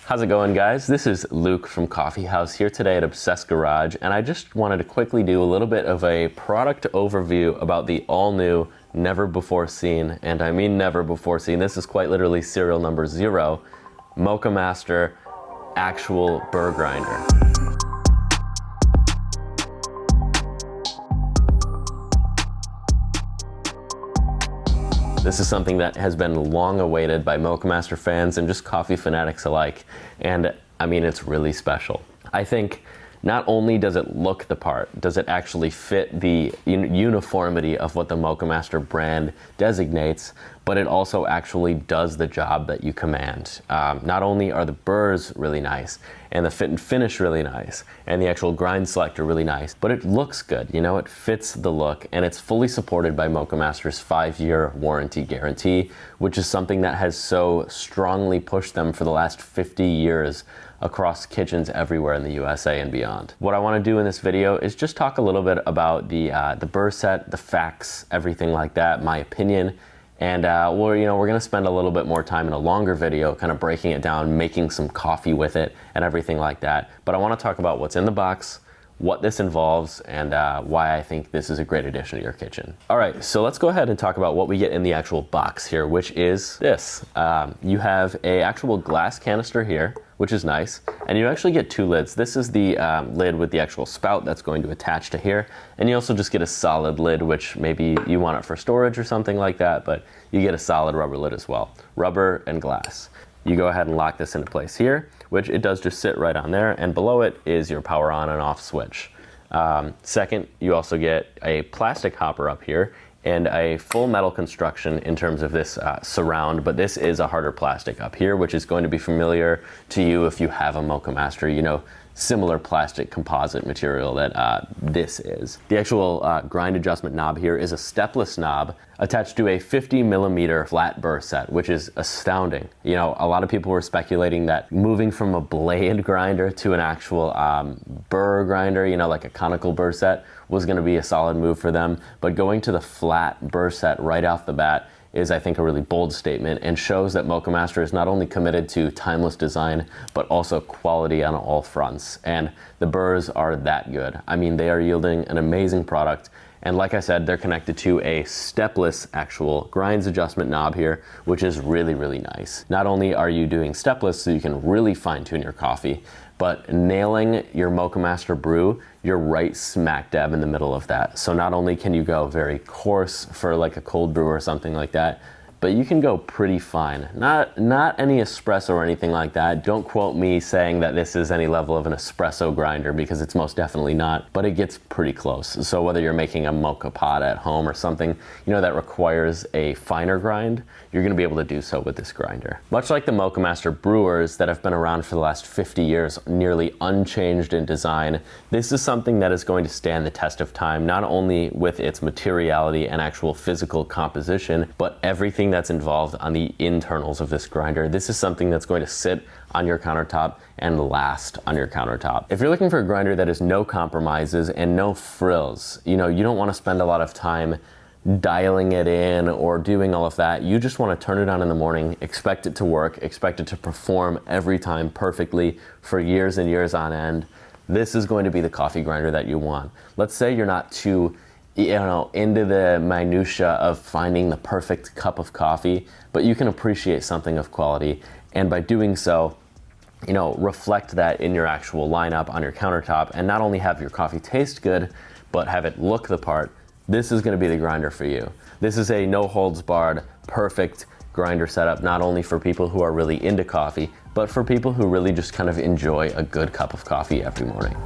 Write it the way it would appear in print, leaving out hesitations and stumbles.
How's it going, guys? This is Luke from Coffee House here today at Obsessed Garage, and I just wanted to quickly do a little bit of a product overview about the all-new, never-before-seen, and I mean never-before-seen, this is quite literally serial number 0, MoccaMaster actual burr grinder. This is something that has been long awaited by MoccaMaster fans and just coffee fanatics alike. And I mean, it's really special. I think not only does it look the part, does it actually fit the uniformity of what the MoccaMaster brand designates, but it also actually does the job that you command. Not only are the burrs really nice, and the fit and finish really nice, and the actual grind selector really nice, but it looks good, you know, it fits the look, and it's fully supported by MoccaMaster's 5-year warranty guarantee, which is something that has so strongly pushed them for the last 50 years across kitchens everywhere in the USA and beyond. What I want to do in this video is just talk a little bit about the burr set, the facts, everything like that, my opinion, and we're going to spend a little bit more time in a longer video kind of breaking it down, making some coffee with it and everything like that. But I want to talk about what's in the box, what this involves, and why I think this is a great addition to your kitchen. All right, so let's go ahead and talk about what we get in the actual box here, which is this. You have a actual glass canister here, which is nice, and you actually get 2 lids. This is the lid with the actual spout that's going to attach to here, and you also just get a solid lid, which maybe you want it for storage or something like that, but you get a solid rubber lid as well. Rubber and glass. You go ahead and lock this into place here, which it does just sit right on there, and below it is your power on and off switch. Second, you also get a plastic hopper up here and a full metal construction in terms of this surround, but this is a harder plastic up here, which is going to be familiar to you if you have a MoccaMaster, you know, similar plastic composite material that this is. The actual grind adjustment knob here is a stepless knob attached to a 50mm flat burr set, which is astounding. You know, a lot of people were speculating that moving from a blade grinder to an actual burr grinder, you know, like a conical burr set, was going to be a solid move for them. But going to the flat burr set right off the bat is, I think, a really bold statement and shows that MoccaMaster is not only committed to timeless design, but also quality on all fronts. And the burrs are that good. I mean, they are yielding an amazing product. And like I said, they're connected to a stepless actual grinds adjustment knob here, which is really, really nice. Not only are you doing stepless so you can really fine tune your coffee, but nailing your MoccaMaster brew, you're right smack dab in the middle of that. So not only can you go very coarse for like a cold brew or something like that, but you can go pretty fine. Not any espresso or anything like that. Don't quote me saying that this is any level of an espresso grinder, because it's most definitely not, but it gets pretty close. So whether you're making a mocha pot at home or something, you know, that requires a finer grind, you're gonna be able to do so with this grinder. Much like the MoccaMaster brewers that have been around for the last 50 years, nearly unchanged in design, this is something that is going to stand the test of time, not only with its materiality and actual physical composition, but everything that's involved on the internals of this grinder. This is something that's going to sit on your countertop and last on your countertop. If you're looking for a grinder that has no compromises and no frills, you know, you don't want to spend a lot of time dialing it in or doing all of that. You just want to turn it on in the morning, expect it to work, expect it to perform every time perfectly for years and years on end. This is going to be the coffee grinder that you want. Let's say you're not too into the minutia of finding the perfect cup of coffee, but you can appreciate something of quality, and by doing so, you know, reflect that in your actual lineup on your countertop, and not only have your coffee taste good, but have it look the part. This is going to be the grinder for you. This is a no holds barred, perfect grinder setup, not only for people who are really into coffee, but for people who really just kind of enjoy a good cup of coffee every morning.